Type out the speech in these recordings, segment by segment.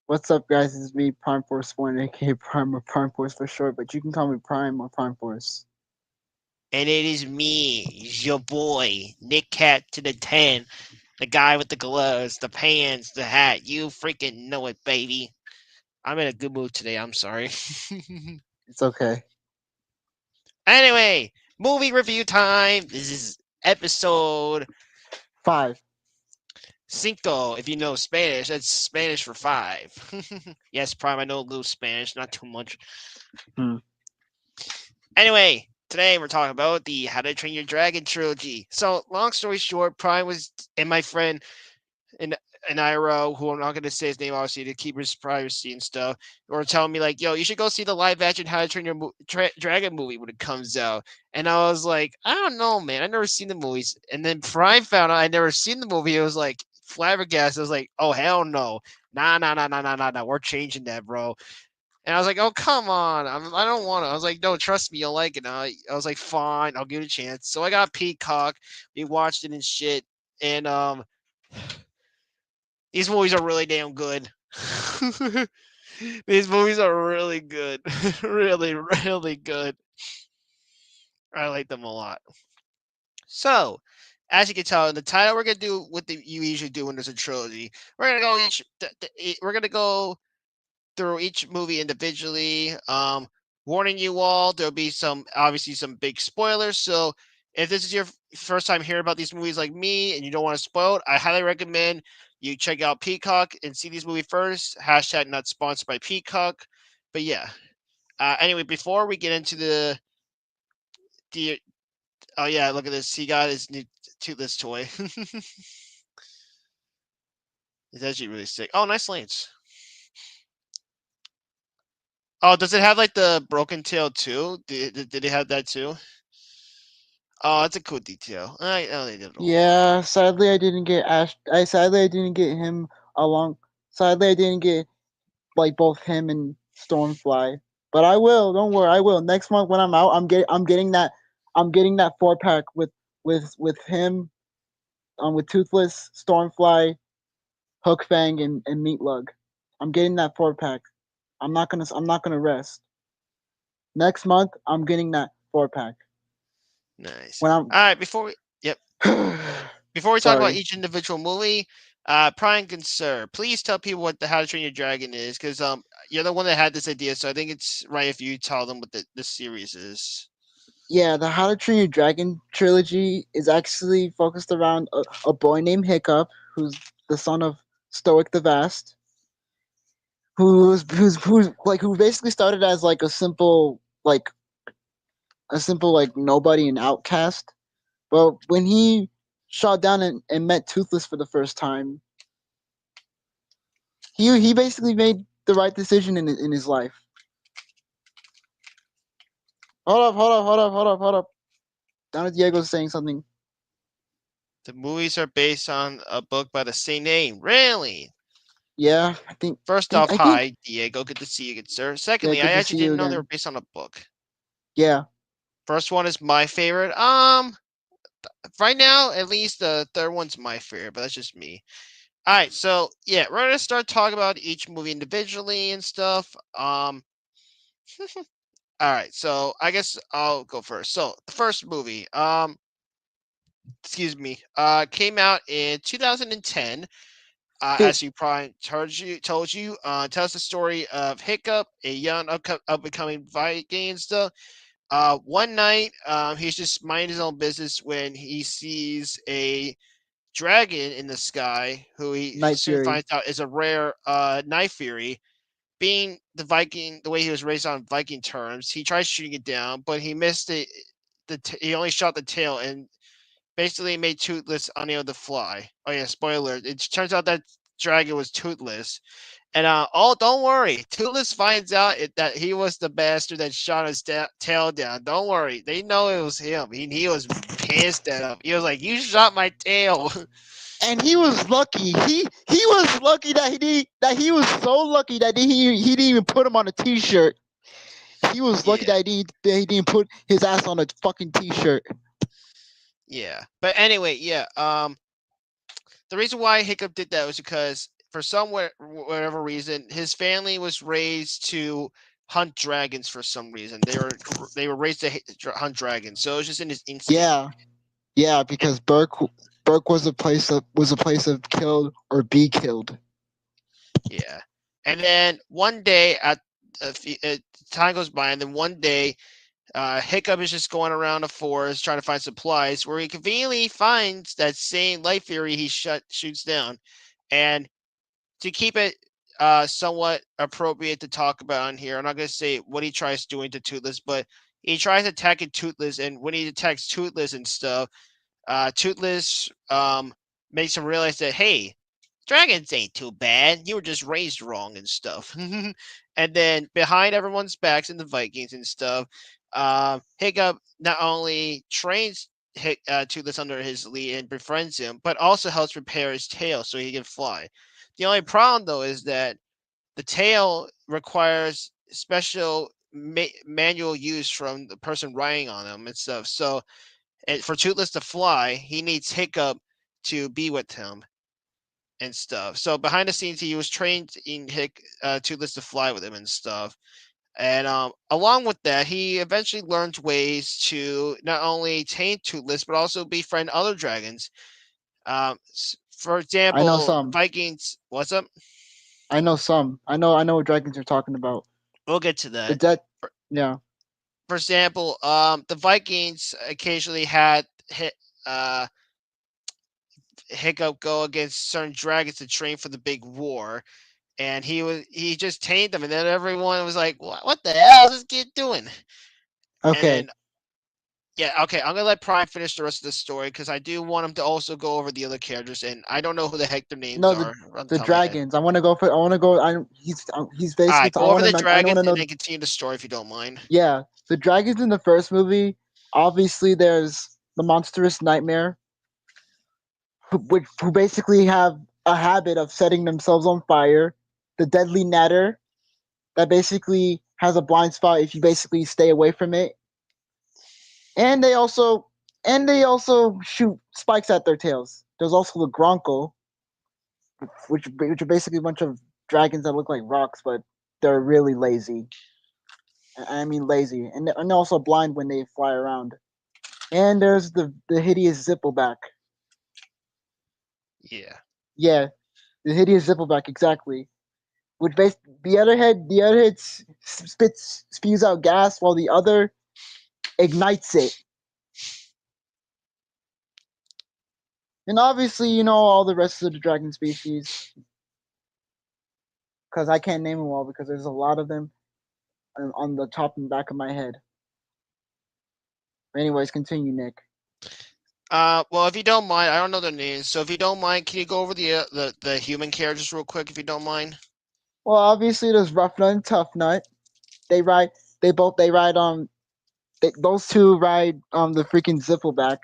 What's up, guys? It's me, Prime-Force-1, aka Prime or Prime Force for short, but you can call me Prime or Prime Force. And it is me, your boy, NickCat10, the guy with the gloves, the pants, the hat. You freaking know it, baby. I'm in a good mood today. I'm sorry. It's okay. Anyway, movie review time. This is episode 5. cinco. If you know Spanish, that's Spanish for five. Yes, Prime. I know a little Spanish, not too much. Hmm. Anyway, today we're talking about the How to Train Your Dragon trilogy. So, long story short, Prime was and my friend and Iro, who I'm not going to say his name obviously to keep his privacy and stuff, were telling me like, "Yo, you should go see the live action How to Train Your Dragon movie when it comes out." And I was like, "I don't know, man. I've never seen the movies." And then Prime found out I'd never seen the movie. It was like flabbergasted. I was like, "Oh hell no, nah, nah, nah, nah, nah, nah, nah. We're changing that, bro." And I was like, "Oh come on, I don't want to." I was like, "No, trust me, you'll like it." And I was like, "Fine, I'll give it a chance." So I got Peacock. We watched it and shit, and these movies are really damn good. These movies are really good, really, really good. I like them a lot. So, as you can tell in the title, we're gonna do what you usually do when there's a trilogy. We're gonna go through each movie individually. Warning you all, there'll be obviously some big spoilers. So if this is your first time hearing about these movies like me and you don't want to spoil it, I highly recommend you check out Peacock and see these movies first. Hashtag not sponsored by Peacock. But yeah. Anyway, before we get into the oh yeah, look at this. He got his new toothless toy. It's actually really sick. Oh, nice lens. Oh, does it have like the broken tail too? Did it have that too? Oh, it's a cool detail. I they did it all. Yeah, sadly I didn't get Ash. Sadly I didn't get him along. Sadly I didn't get like both him and Stormfly. But I will. Don't worry. I will. Next month when I'm out, I'm getting that 4 pack with him, with Toothless, Stormfly, Hookfang, and Meatlug. I'm getting that 4 pack. I'm not gonna rest. Next month, I'm getting that 4 pack. Nice. When I'm All right, yep, before we talk about sorry. each individual movie, Prime Sir, please tell people what the How to Train Your Dragon is, because you're the one that had this idea, so I think it's right if you tell them what the series is. Yeah, the How to Train Your Dragon trilogy is actually focused around a boy named Hiccup, who's the son of Stoic the Vast, who basically started as like a simple nobody and outcast. But when he shot down and met Toothless for the first time, he basically made the right decision in his life. Hold up. Donna Diego's saying something. The movies are based on a book by the same name. Really? Yeah, I think. First Think off, I think. hi, Diego. Good to see you, good sir. Yeah, Secondly, I good to actually see you didn't know they were again. based on a book. Yeah, First one is my favorite. Right now, at least the third one's my favorite, but that's just me. All right, so yeah, we're gonna start talking about each movie individually and stuff. All right, so I guess I'll go first. So the first movie, excuse me, came out in 2010. fit. As you probably told you, tells the story of Hiccup, a young up and coming Viking and stuff. One night, he's just minding his own business when he sees a dragon in the sky, who he Night soon Fury. finds out is a rare night fury. Being the Viking, the way he was raised on Viking terms, he tries shooting it down, but he missed it. He only shot the tail and basically made Toothless unable to fly. Oh yeah, spoiler! It turns out that dragon was Toothless, and oh, don't worry, Toothless finds out that he was the bastard that shot his tail down. Don't worry, they know it was him. He was pissed at him. He was like, "You shot my tail." And he was lucky. He was lucky that he was so lucky that he didn't even put him on a t-shirt. He was lucky Yeah, that he didn't put his ass on a fucking t-shirt. yeah. But anyway, yeah. The reason why Hiccup did that was because for some whatever reason, his family was raised to hunt dragons for some reason. They were raised to hunt dragons, so it was just in his instinct. Yeah, because Burke was a place of killed or be killed. Yeah, and then one day time goes by, and then one day Hiccup is just going around the forest trying to find supplies, where he conveniently finds that same light fury he shoots down. And to keep it somewhat appropriate to talk about on here, I'm not going to say what he tries doing to Toothless, but he tries attacking Toothless, and when he attacks Toothless and stuff, Toothless makes him realize that, hey, dragons ain't too bad. You were just raised wrong and stuff. And then behind everyone's backs in the Vikings and stuff, Hiccup not only trains Toothless under his lead and befriends him, but also helps prepare his tail so he can fly. The only problem, though, is that the tail requires special manual use from the person riding on him and stuff. So, for Toothless to fly, he needs Hiccup to be with him and stuff. So behind the scenes, he was trained in Toothless to fly with him and stuff. And along with that, he eventually learned ways to not only tame Toothless but also befriend other dragons. For I know example, some. Vikings. What's up? I know some. I know what dragons you're talking about. We'll get to The that. dead. Yeah. For example, the Vikings occasionally had uh, Hiccup go against certain dragons to train for the big war, and he just tamed them, and then everyone was like, "What the hell is this kid doing?" And Okay. then yeah, okay, I'm gonna let Prime finish the rest of the story because I do want him to also go over the other characters, and I don't know who the heck their names No, are on the the top of my head. dragons. I want to go for. I want to go. He's All basically. right, go I over want the to. I want dragons to and know. then continue the story if you don't mind. Yeah, the dragons in the first movie. Obviously, there's the monstrous nightmare, who basically have a habit of setting themselves on fire. The deadly natter, that basically has a blind spot if you basically stay away from it. And they also shoot spikes at their tails. There's also the Gronkle, which are basically a bunch of dragons that look like rocks, but they're really lazy. I mean lazy, and also blind when they fly around. And there's the hideous Zippleback. Yeah. Yeah, the hideous Zippleback exactly. Which the other head spews out gas while the other ignites it. And obviously, you know all the rest of the dragon species, because I can't name them all because there's a lot of them on the top and back of my head. Anyways, continue, Nick. Well, if you don't mind, I don't know their names, so if you don't mind, can you go over the human characters real quick, if you don't mind? Well, obviously there's Rough Nut and Tough Nut. They ride. They ride on. Those two ride on the freaking Zippleback.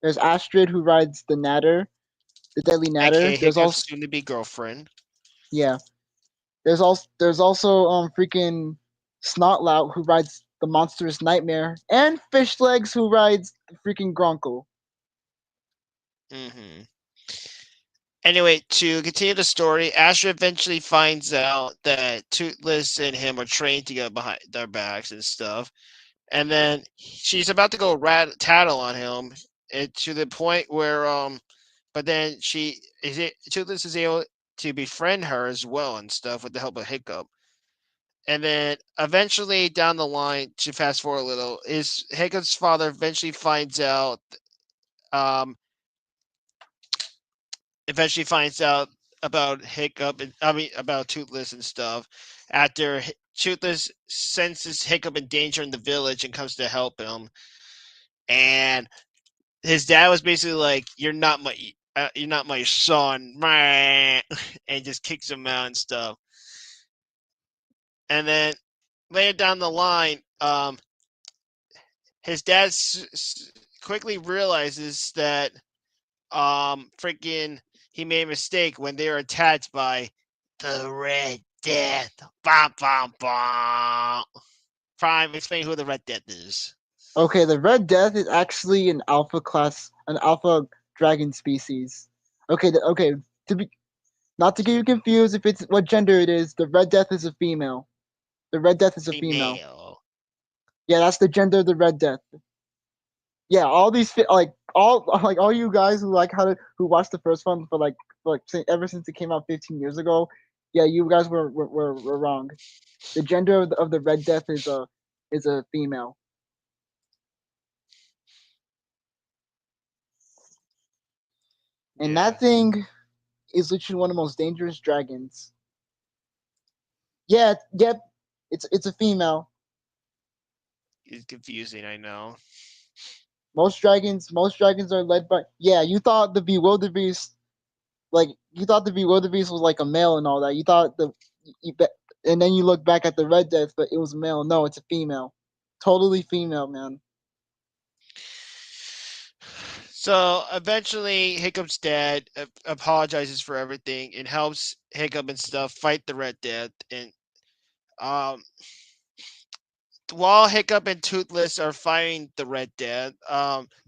There's Astrid who rides the Natter, the Deadly Natter. AKA There's Hiccup's also soon-to-be girlfriend. yeah. There's also freaking Snotlout who rides the Monstrous Nightmare, and Fish Legs who rides the freaking Gronkle. Mm-hmm. Anyway, to continue the story, Asher eventually finds out that Toothless and him are trained together behind their backs and stuff. And then she's about to go tattle on him, to the point where but then Toothless is able to befriend her as well and stuff with the help of Hiccup. And then eventually down the line, to fast forward a little, is Hiccup's father eventually finds out um about Hiccup and I mean about Toothless and stuff after Toothless senses Hiccup in danger in the village and comes to help him. And his dad was basically like, you're not my son," and just kicks him out and stuff. And then later down the line, his dad quickly realizes that freaking he made a mistake when they were attacked by the Red Death. Bom, bom, bom. Prime, explain who the Red Death is. Okay, the Red Death is actually an alpha dragon species. Okay, okay. To be Not to get you confused if it's what gender it is, the Red Death is a female. The Red Death is a female. Female. Yeah, that's the gender of the Red Death. Yeah, all these all you guys who who watched the first one ever since it came out 15 years ago. Yeah, you guys were wrong. The gender of the Red Death is a female. And Yeah. that thing is literally one of the most dangerous dragons. Yeah, yep, it's a female. It's confusing, I know. Most dragons are led by. Yeah, you thought the Bewilderbeast, you thought the Bewilderbeast was like a male and all that. You thought and then you look back at the Red Death, but it was male. No, it's a female, totally female, man. So eventually, Hiccup's dad apologizes for everything and helps Hiccup and stuff fight the Red Death. And um, while Hiccup and Toothless are fighting the Red Death,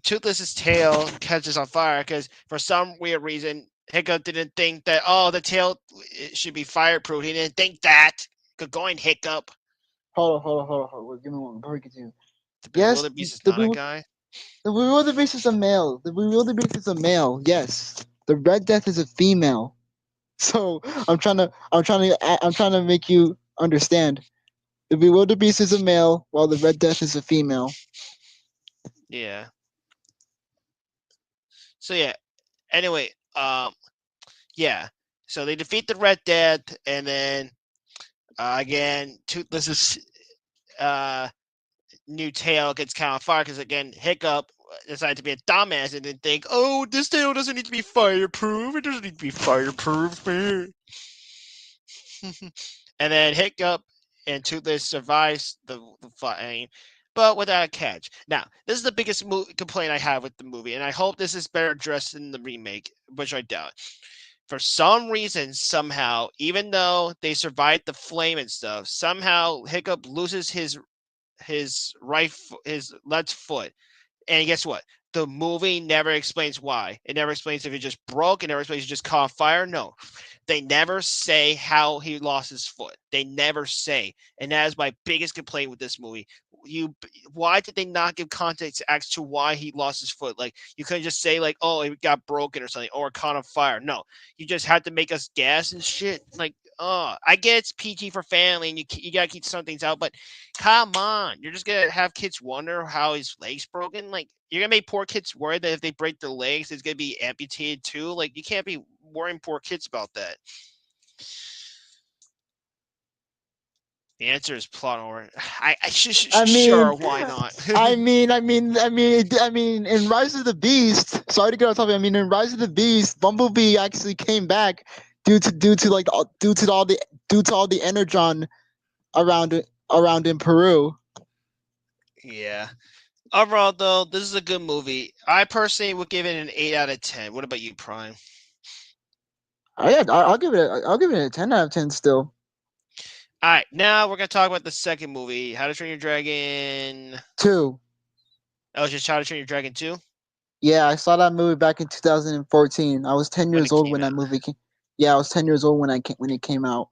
Toothless's tail catches on fire because for some weird reason, Hiccup didn't think that the tail should be fireproof. He didn't think that. Good going, Hiccup. Hold on. Give me one. Before we continue. The Yes, Bewildered Beast is not a guy. the Bewilderbeast is a male. The Bewilderbeast is a male. Yes, the Red Death is a female. So I'm trying to make you understand. The Bewilderbeast is a male, while the Red Death is a female. Yeah. So yeah. Anyway, yeah. So they defeat the Red Death, and then again, Toothless's new tail gets kind of fire because again, Hiccup decided to be a dumbass and didn't think, oh, this tail doesn't need to be fireproof. It doesn't need to be fireproof, man. And then Hiccup and Toothless survives the fighting, but without a catch. Now, this is the biggest complaint I have with the movie, and I hope this is better addressed in the remake, which I doubt. For some reason, somehow, even though they survived the flame and stuff, somehow Hiccup loses his left foot. And guess what? The movie never explains why. It never explains if it just broke. It never explains it just caught fire. No, they never say how he lost his foot. They never say, and that is my biggest complaint with this movie. Why did they not give context as to why he lost his foot? Like you couldn't just say like, oh, it got broken or something, or caught on fire. No, you just had to make us guess and shit. Like, I get it's PG for family, and you gotta keep some things out, but come on, you're just gonna have kids wonder how his legs broken. Like you're gonna make poor kids worried that if they break their legs, it's gonna be amputated too. Like you can't be worrying poor kids about that. The answer is plot or I sure, mean, why not? I mean, in Rise of the Beast. Sorry to get off topic. I mean, in Rise of the Beast, Bumblebee actually came back due to all the energon around in Peru. Yeah. Overall, though, this is a good movie. I personally would give it an 8 out of 10. What about you, Prime? I'll give it a 10 out of 10 still. All right, now we're gonna talk about the second movie, How to Train Your Dragon 2. Oh, it's just How to Train Your Dragon 2? Yeah, I saw that movie back in 2014. I was 10 When years it old came when that out. movie came. Yeah, I was 10 years old when it came out.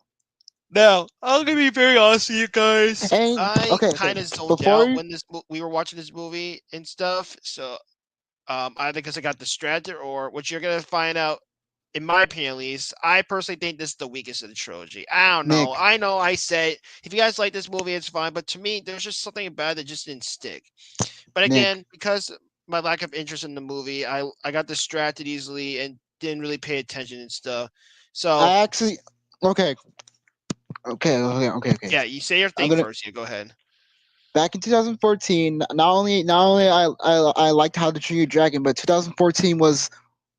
Now, I'm gonna be very honest with you guys. And I okay, kind of zoned before out when we were watching this movie and stuff. So, either because I got distracted or what you're gonna find out. In my opinion, at least, I personally think this is the weakest of the trilogy. I don't know. Nick, I know I said if you guys like this movie, it's fine. But to me, there's just something about it that just didn't stick. But Nick, again, because my lack of interest in the movie, I got distracted easily and didn't really pay attention and stuff. So I actually okay. yeah, you say your I'm thing gonna first. Yeah, go ahead. back in 2014. Not only I liked How to Train Your Dragon, but 2014 was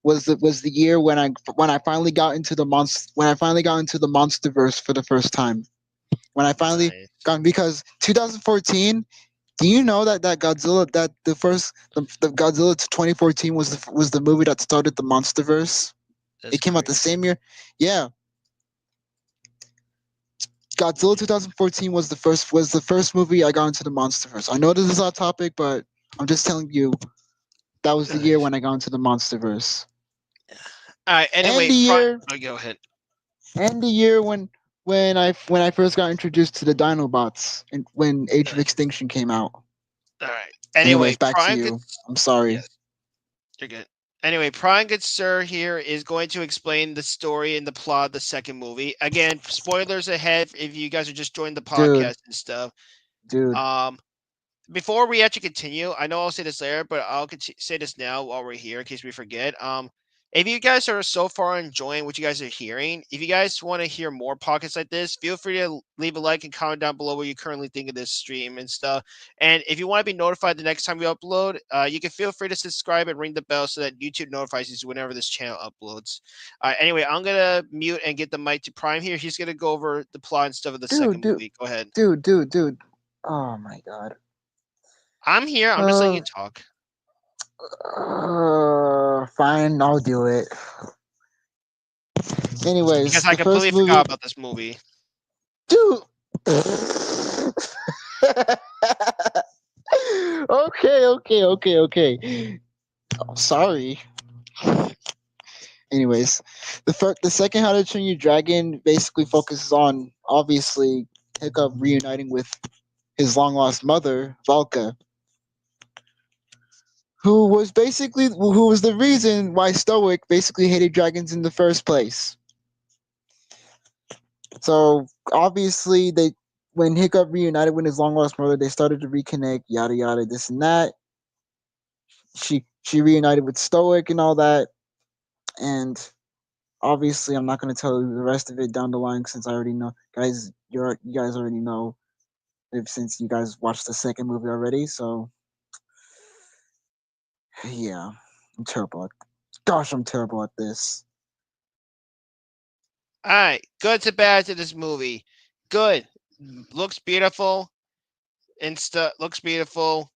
the year when I finally got into the monsterverse for the first time. When I finally Nice. got because 2014. Do you know that Godzilla that the Godzilla 2014 was the movie that started the MonsterVerse? That's It came out the crazy. same year. Yeah, Godzilla Yeah. 2014 was the first movie I got into the MonsterVerse. I know this is off topic, but I'm just telling you that was the year Nice. when I got into the MonsterVerse. All right. And Anyway, the year oh, go ahead. And the year when I first got introduced to the Dinobots and when Age of Extinction came out. All right. Anyway, Anyways, back to Prime you. gets I'm sorry. yes, you're good. Anyway, Prime Good Sir here is going to explain the story and the plot of the second movie. Again, spoilers ahead if you guys are just joining the Dude, podcast and stuff. dude. Um, Before we actually continue, I know I'll say this later, but I'll say this now while we're here in case we forget. If you guys are so far enjoying what you guys are hearing, if you guys want to hear more podcasts like this, feel free to leave a like and comment down below what you currently think of this stream and stuff. And if you want to be notified the next time we upload, you can feel free to subscribe and ring the bell so that YouTube notifies you whenever this channel uploads. Anyway, I'm gonna mute and get the mic to Prime here. He's gonna go over the plot and stuff of the Dude, second dude, movie. Go ahead. dude. Oh my god. I'm here. I'm just letting you Uh, talk. Fine, I'll do it. Anyways, Because I the completely first forgot movie, about this movie. dude. Okay. Oh, sorry. Anyways, the second How to Train Your Dragon basically focuses on obviously Hiccup reuniting with his long lost mother, Valka, who was the reason why Stoic basically hated dragons in the first place. So obviously they when Hiccup reunited with his long lost mother, they started to reconnect, yada yada, this and that. She reunited with Stoic and all that, and obviously I'm not going to tell you the rest of it down the line since I already know, guys. You guys already know if since you guys watched the second movie already. So yeah, I'm terrible. Gosh, I'm terrible at this. All right, good to bad to this movie. Good, looks beautiful and stuff. Looks beautiful.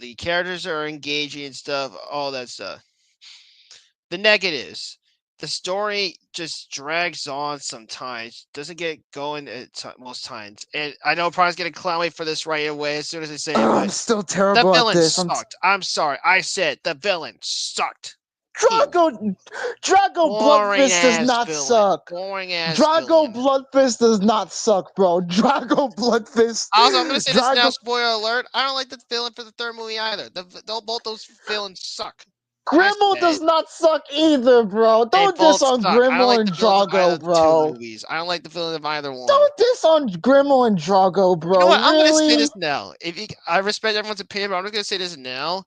The characters are engaging and stuff. All that stuff. The negatives. The story just drags on sometimes. Doesn't get going at most times. And I know Prime's gonna clown me for this right away as soon as I say it, I'm but still the terrible at villain this. sucked. I'm sorry. I said the villain sucked. Period. Drago Boring Bloodfist does ass not villain. suck. Boring ass Drago villain. Bloodfist does not suck, bro. Drago Bloodfist. Also, I'm gonna say this now. Drago Spoiler alert! I don't like the villain for the third movie either. Both those villains suck. I Grimmel said does it. not suck either, bro. They Don't diss both on suck. I don't Grimmel like and the villains of either Drago, of the two bro. movies. I don't like the villain of either one. Don't diss on Grimmel and Drago, You know bro. what? I'm gonna say Really? this now. I respect everyone's opinion, but I'm just gonna say this now.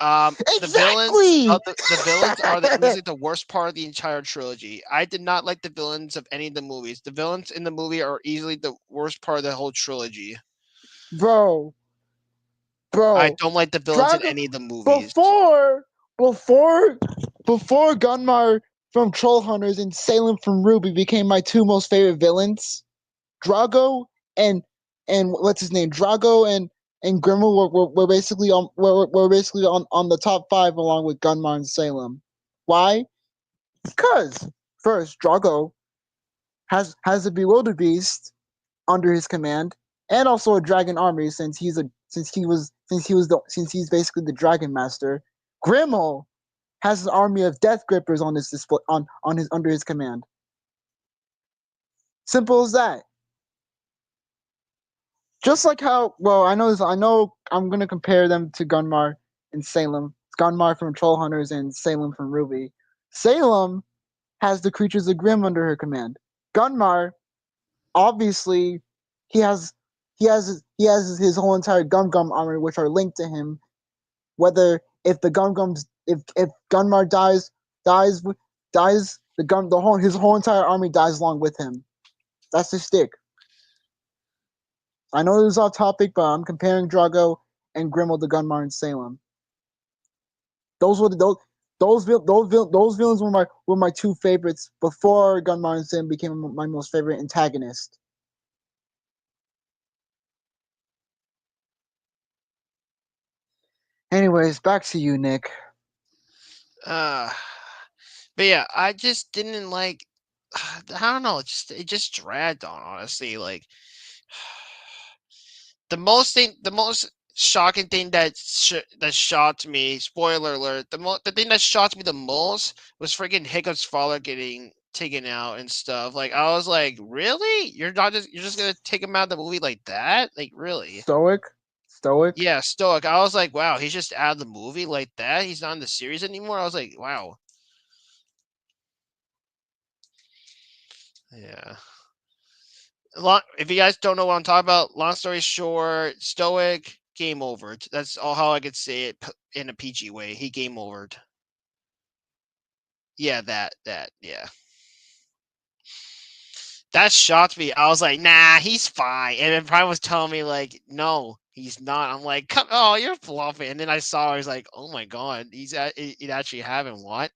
Exactly. The villains are easily the worst part of the entire trilogy. I did not like the villains of any of the movies. The villains in the movie are easily the worst part of the whole trilogy. bro, I bro. don't like the villains in Drago any of the movies. before before before Gunmar from Troll Hunters and Salem from Ruby became my two most favorite villains. Drago and what's his name? Drago and Grimmel were basically were basically on the top five along with Gunmar and Salem. Why? Because first Drago has a bewildered beast under his command, and also a dragon army since he's basically the dragon master. Grimmel has an army of death grippers on his display on his under his command. Simple as that. Just like how I know I'm gonna compare them to Gunmar and Salem. Gunmar from Troll Hunters and Salem from Ruby. Salem has the creatures of Grimm under her command. Gunmar, obviously, he has he has his whole entire Gum Gum army, which are linked to him. Whether if the Gum Gums if Gunmar dies dies the whole his whole entire army dies along with him. That's the stick. I know this is off topic, but I'm comparing Drago and Grimmel to Gunmar and Salem. Those were the, those villains were my two favorites before Gunmar and Salem became my most favorite antagonist. Anyways, back to you, Nick. Uh, but yeah, I just didn't like. I don't know. It just dragged on. Honestly, like the most shocking thing that shocked me. Spoiler alert: the thing that shocked me the most was freaking Hiccup's father getting taken out and stuff. Like I was like, really? You're just gonna take him out of the movie like that? Like really? Stoic. Yeah, Stoic. I was like, wow, he's just out of the movie like that. He's not in the series anymore. I was like, wow. Yeah. If you guys don't know what I'm talking about, long story short, Stoic game over. That's all how I could say it in a PG way. He game overed. Yeah, yeah. That shocked me. I was like, nah, he's fine. And then Prime was telling me like, no, he's not. I'm like, come, oh, you're bluffing. And then I saw, I was like, oh my god, it actually having what?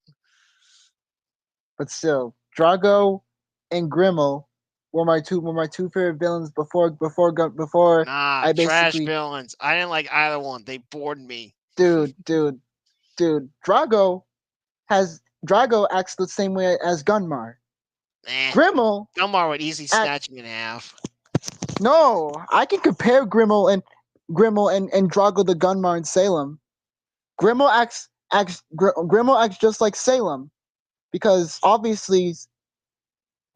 But still, Drago and Grimmel were my two favorite villains before Nah, I trash basically villains. I didn't like either one. They bored me. dude dude dude Drago acts the same way as Gunmar. Eh, Grimmel Gumar would easily act snatch me in half. no, I can compare Grimmel and Drago the Gunmar in Salem. Grimmel acts just like Salem because obviously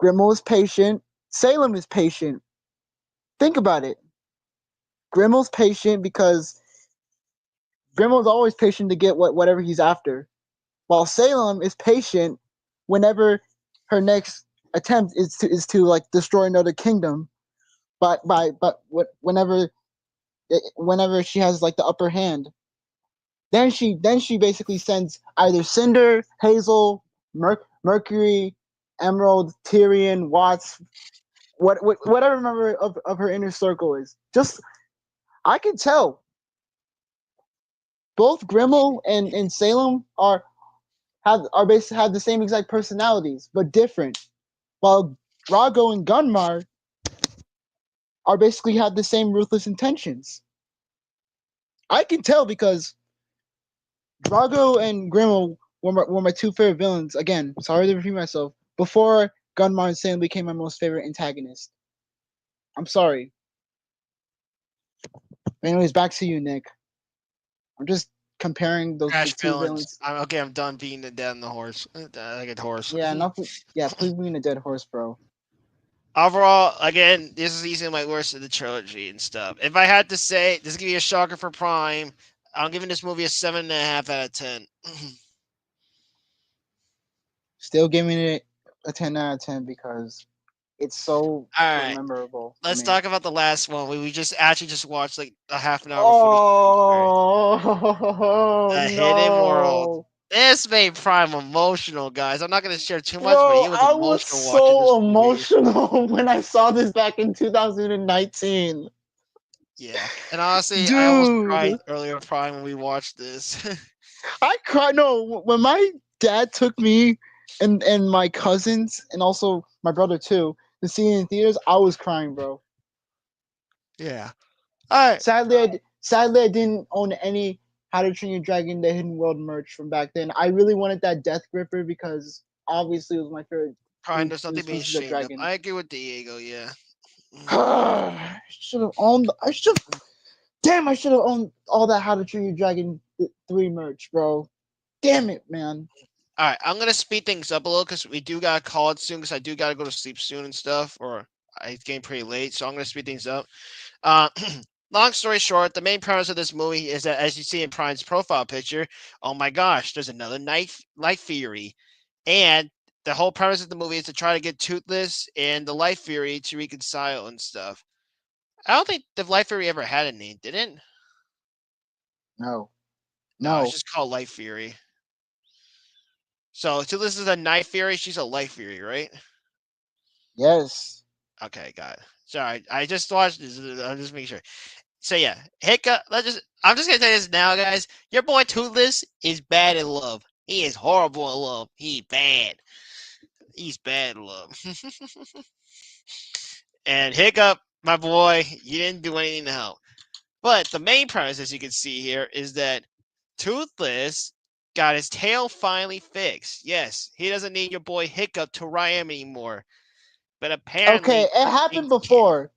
Grimmel is patient, Salem is patient. Think about it. Grimmel's patient because Grimmel's always patient to get whatever he's after, while Salem is patient whenever her next attempt is to like destroy another kingdom. Whenever she has like the upper hand, then she basically sends either Cinder, Hazel, Mercury, Emerald, Tyrion, Watts, whatever member of her inner circle is. Just I can tell both Grimmel and Salem are basically have the same exact personalities, but different. While Drago and Gunmar are basically have the same ruthless intentions. I can tell because Drago and Grimmel were my two favorite villains. Again, sorry to repeat myself. Before Gunmar and Salem became my most favorite antagonist. I'm sorry. Anyways, back to you, Nick. I'm just comparing the Trash two villains. villains. Okay, I'm done beating the dead on the horse. I get horse. Yeah, enough. Yeah, please being a dead horse, bro. Overall, again, this is easily my worst of the trilogy and stuff. If I had to say, this is gonna be a shocker for Prime. I'm giving this movie a 7.5 out of 10. Still giving it a 10 out of 10 because it's so All right, memorable to let's me. talk about the last one. We just actually just watched like a half an hour before this movie started. Oh The Hidden World. no, This made Prime emotional, guys. I'm not gonna share too much, but bro! he was I was emotional watching this so movie. emotional when I saw this back in 2019, Yeah, and honestly, I almost cried dude. earlier Prime when we watched this. I cried. No, when my dad took me and my cousins and also my brother too to see it in theaters, I was crying, bro. Yeah. All right. Sadly, I didn't own any How to Train Your Dragon: The Hidden World merch from back then. I really wanted that Death Gripper because obviously it was my favorite Prime, there's blue nothing being species of ashamed of. dragon. I agree with Diego. Yeah. Mm. I should have owned. I should. Damn! I should have owned all that How to Train Your Dragon 3 merch, bro. Damn it, man. All right, I'm gonna speed things up a little because we do gotta call it soon because I do gotta go to sleep soon and stuff, or it's getting pretty late, so I'm gonna speed things up. Uh, long story short, the main premise of this movie is that, as you see in Prime's profile picture, oh my gosh, there's another Life Fury, and the whole premise of the movie is to try to get Toothless and the Life Fury to reconcile and stuff. I don't think the Life Fury ever had a name, did it? No, No, it's no, just called Life Fury. So Toothless is a Night Fury. She's a Life Fury, right? yes. Okay, got it. Sorry, I just watched this. I'm just making sure. So yeah, Hiccup. I'm just gonna tell you this now, guys. Your boy Toothless is bad in love. He is horrible in love. He's bad. He's bad in love. And Hiccup, my boy, you didn't do anything to help. But the main premise, as you can see here, is that Toothless got his tail finally fixed. Yes, he doesn't need your boy Hiccup to ride him anymore. But Okay, apparently, it happened things can't. before.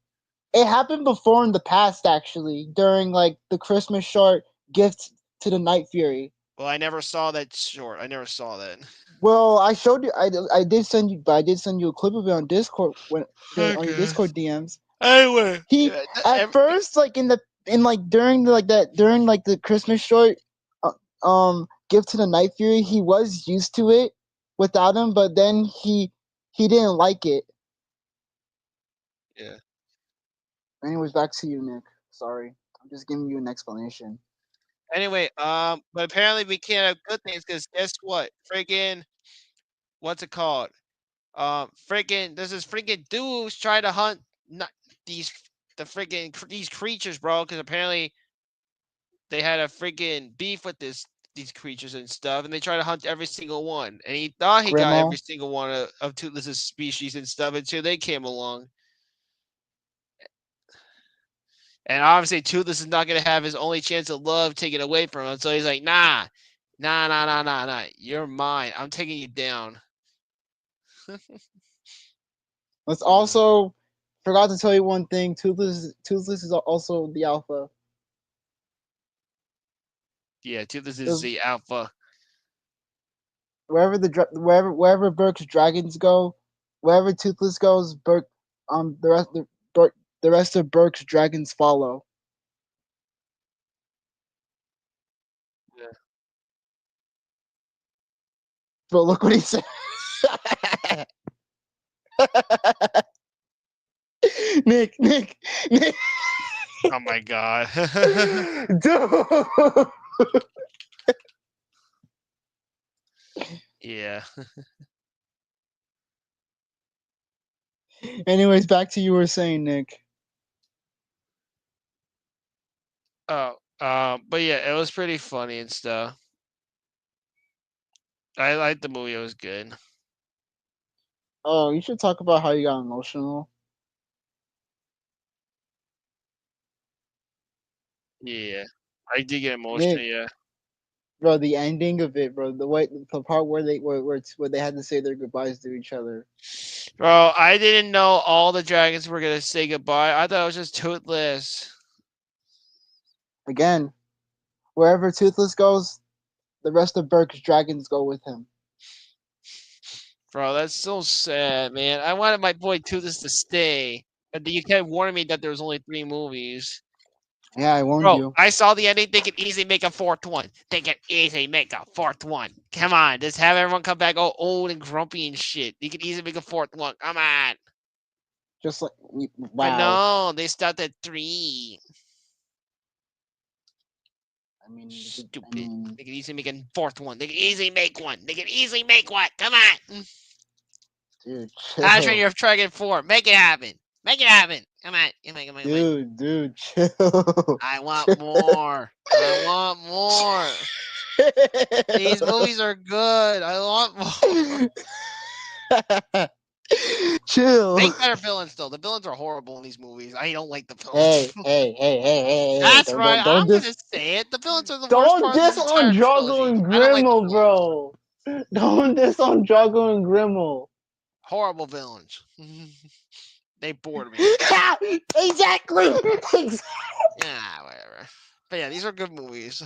It happened before in the past, actually, during like the Christmas short gift to the Night Fury. Well, I never saw that short. I never saw that. Well, I showed you. I did send you, but I did send you a clip of it on Discord on your Okay. Discord DMs. Anyway, He at first, like during the Christmas short, Gift to the Night Fury, he was used to it without him, but then he didn't like it. Yeah. Anyways, back to you, Nick. Sorry, I'm just giving you an explanation. Anyway, but apparently we can't have good things because guess what? Friggin' what's it called? Friggin' there's this friggin' dudes trying to hunt not these these creatures, bro. Because apparently they had a friggin' beef with these creatures and stuff, and they try to hunt every single one. And he thought he got every Grimo, single one of Toothless's species and stuff until they came along. And obviously, Toothless is not gonna have his only chance of love taken away from him. So he's like, nah, nah, nah, nah, nah, nah. You're mine. I'm taking you down. let's also forgot to tell you one thing. Toothless is also the alpha. Yeah, Toothless is There's, the alpha. wherever Burke's dragons go, wherever Toothless goes, Burke the rest of Burke's dragons follow. Yeah. But look what he said. Nick. Oh my god. Dude. Yeah. Anyways, back to you were saying, Nick. Oh, but yeah, it was pretty funny and stuff. I liked the movie. It was good. Oh, you should talk about how you got emotional. Yeah, I did get emotional. Nick, Yeah, bro, the ending of it, bro, the part where they had to say their goodbyes to each other. bro, I didn't know all the dragons were gonna say goodbye. I thought it was just Toothless. Again, wherever Toothless goes, the rest of Burke's dragons go with him. Bro, that's so sad, man. I wanted my boy Toothless to stay, but you kept warning me that there was only 3 movies. Yeah, I warned Bro, you. I saw the ending. They could easily make a fourth one. They could easily make a fourth one. Come on, just have everyone come back all old and grumpy and shit. You could easily make a fourth one. Come on. Just like But wow. no, they stopped at 3. I mean, Stupid. They could easily make a fourth one. They could easily make one. They could easily make one. Come on. dude, How Train chill. Your Dragon 4. Make it happen. Make it happen. Come on. Come on, come on, come on. Dude, chill. I want Chill. more. I want more. These movies are good. I want more. Chill. Make better villains, though. The villains are horrible in these movies. I don't like the Hey, villains. hey, hey, hey, hey, hey! That's right. I'm Don't gonna say it. The villains are the worst don't part of this diss on entire Drago trilogy. and I don't like the Grimo, villains. bro. Don't diss on Drago and Grimo. Horrible villains. They bored me. Exactly. Yeah, whatever. But yeah, these are good movies.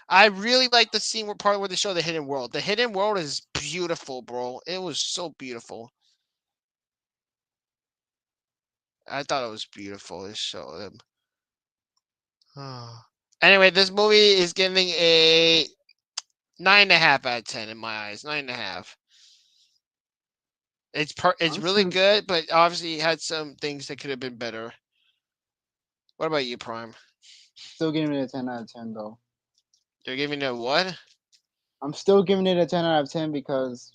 I really like the scene where they show the hidden world. The hidden world is beautiful, bro. It was so beautiful. I thought it was beautiful. They show them. Anyway, this movie is giving a 9.5 out of 10 in my eyes. 9.5. It's I'm really still good, but obviously it had some things that could have been better. What about you, Prime? giving it a 10 out of 10 though. You're giving it a what? I'm still giving it a 10 out of 10 because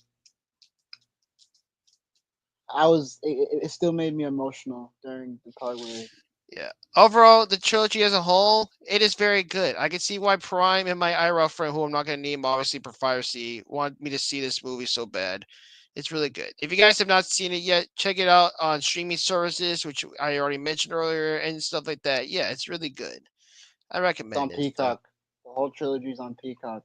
it still made me emotional during the part where Yeah. Overall, the trilogy as a whole, it is very good. I can see why Prime and my IRL friend, who I'm not going to name, obviously, Profirecy, want me to see this movie so bad. It's really good. If you guys have not seen it yet, check it out on streaming services, which I already mentioned earlier, and stuff like that. Yeah, it's really good. I it's on recommend it. So, Peacock. The whole trilogy's on Peacock.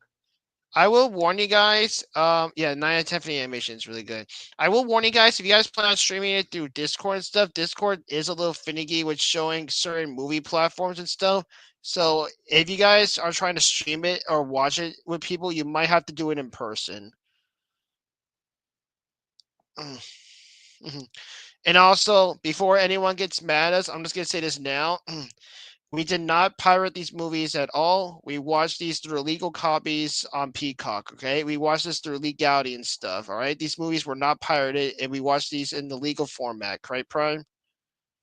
I will warn you guys. Yeah, 9 out of 10 for the animation is really good. I will warn you guys if you guys plan on streaming it through Discord and stuff. Discord is a little finicky with showing certain movie platforms and stuff. So if you guys are trying to stream it or watch it with people, you might have to do it in person. And also, before anyone gets mad at us, I'm just gonna say this now. We did not pirate these movies at all. We watched these through illegal copies on Peacock, okay? We watched this through legality and stuff, all right? These movies were not pirated, and we watched these in the legal format, correct, Prime?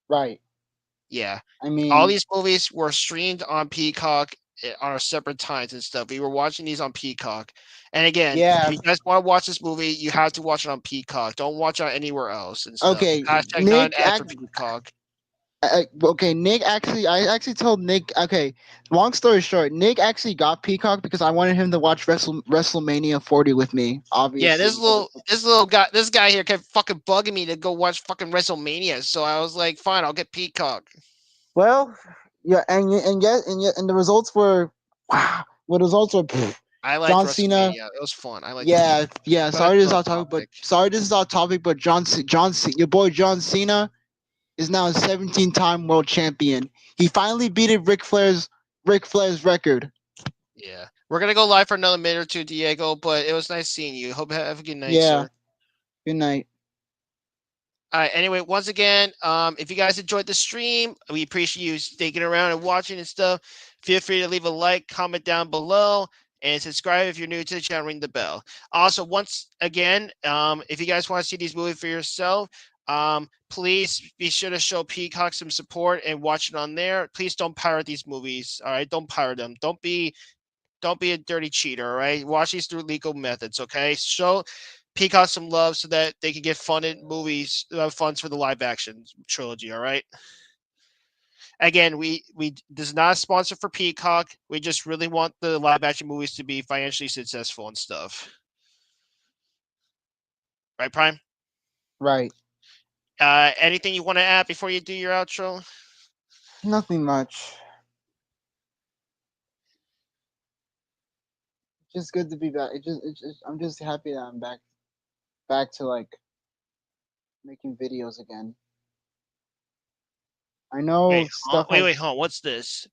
Right. Yeah. I All mean, these movies were streamed on Peacock on our separate times and stuff. We were watching these on Peacock. And again, if yeah. you guys want to watch this movie, you have to watch it on Peacock. Don't watch it anywhere else and stuff. Okay, Hashtag not an Nick. ad for Peacock. Okay, Nick actually, I actually told Nick. Okay, long story short, Nick actually got Peacock because I wanted him to watch WrestleMania 40 with me. Yeah, Obviously, this guy here kept fucking bugging me to go watch fucking WrestleMania. So I was like, fine, I'll get Peacock. well, yeah, and the results were, wow, the results were. I liked John Cena. WrestleMania. It was fun. I liked it. Yeah, yeah. But Sorry, this that's is off off topic, topic. but your boy John Cena is now a 17-time world champion. He finally beat Ric Flair's record. Yeah. We're gonna go live for another minute or two, Diego, but it was nice seeing you. Hope you have a good night, Yeah. sir. Good night. All right. Anyway, once again, if you guys enjoyed the stream, we appreciate you sticking around and watching and stuff. Feel free to leave a like, comment down below, and subscribe if you're new to the channel. Ring the bell. Also, once again, if you guys want to see these movies for yourself, please be sure to show Peacock some support and watch it on there. Please don't pirate these movies. All right, don't pirate them. Don't be a dirty cheater. All right, watch these through legal methods. Okay, show Peacock some love so that they can get funded movies, funds for the live action trilogy. All right. Again, we this is not a sponsor for Peacock. We just really want the live action movies to be financially successful and stuff. Right, Prime? Right. Anything you want to add before you do your outro? Nothing much. Just good to be back. I'm just happy that I'm back to like making videos again. I know Wait, huh? stuff Wait, has hold on. What's this?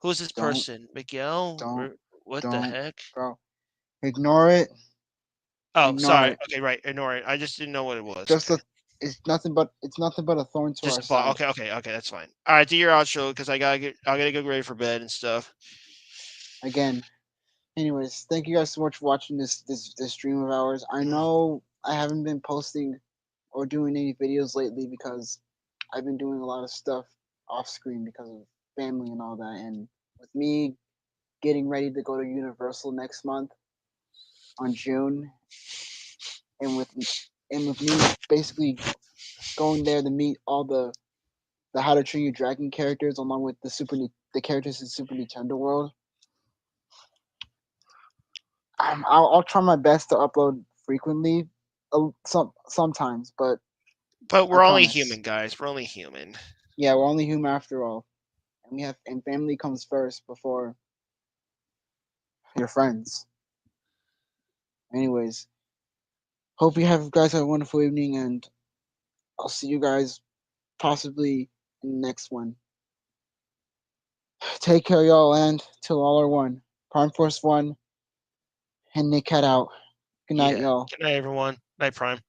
Who's this don't person? Miguel? don't What the don't heck? bro. Ignore it. Oh, Ignore sorry. it. Okay, right. Ignore it. I just didn't know what it was. Just Okay. a it's nothing but a thorn to Just our a bot. side. Okay. That's fine. All right, do your outro because I gotta get ready for bed and stuff. Again. Anyways, thank you guys so much for watching this stream of ours. I know I haven't been posting or doing any videos lately because I've been doing a lot of stuff off screen because of family and all that. And with me getting ready to go to Universal next month on June, and with me basically going there to meet all the How to Train Your Dragon characters along with the characters in Super Nintendo World. I'll try my best to upload frequently, sometimes, but But I we're only promise. human, guys. We're only human. Yeah, we're only human after all, and family comes first before your friends. Anyways, hope you guys have a wonderful evening, and I'll see you guys possibly in the next one. Take care, y'all, and till all are one. Prime-Force-1 and NickCat out. Good night, Yeah. y'all. Good night, everyone. Night, Prime.